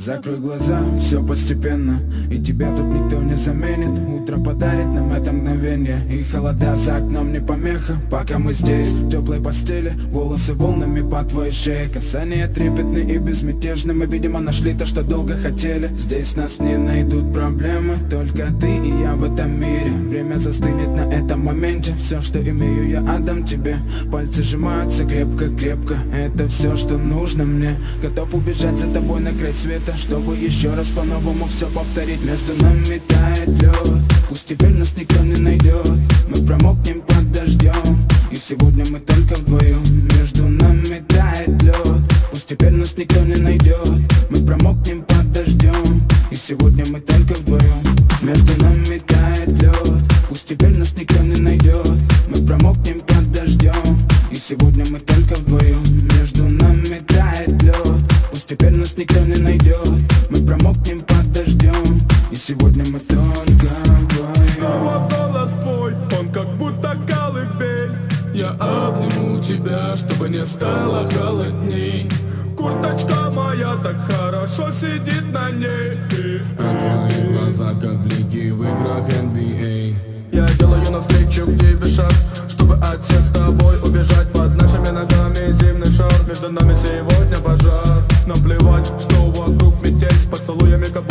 Закрой глаза, все постепенно, и тебя тут никто не заменит. Утро подарит нам это мгновение, и холода за окном не помеха. Пока мы здесь, в теплой постели, волосы волнами по твоей шее. Касания трепетны и безмятежны, мы, видимо, нашли то, что долго хотели. Здесь нас не найдут проблемы, только ты и я в этом мире. Время застынет на этом моменте, все, что имею, я отдам тебе. Пальцы сжимаются крепко-крепко, это все, что нужно мне. Готов убежать за тобой на край света, чтобы еще раз по-новому все повторить. Между нами тает лед, пусть теперь нас никто не найдет. Мы промокнем под дождем, и сегодня мы только вдвоем. Между нами тает лед, пусть теперь нас никто не найдет. Мы промокнем под дождем, и сегодня мы только вдвоем. Между нами тает лед, пусть теперь нас никто не найдет. Мы промокнем под дождем, и сегодня мы только вдвоем. Между нами тает лед, пусть теперь нас никто не найдет. Мы промокнем под дождем, и сегодня мы только вдвоем. Снова голос твой, он как будто колыбель. Я обниму тебя, чтобы не стало холодней. Курточка моя так хорошо сидит на ней. А твои глаза как блики в играх NBA. Я делаю навстречу к тебе шаг, чтобы от всех с тобой убежать. Под нашими ногами зимний шар, между нами сегодня пожар. Нам плевать, что вокруг метель, с поцелуями как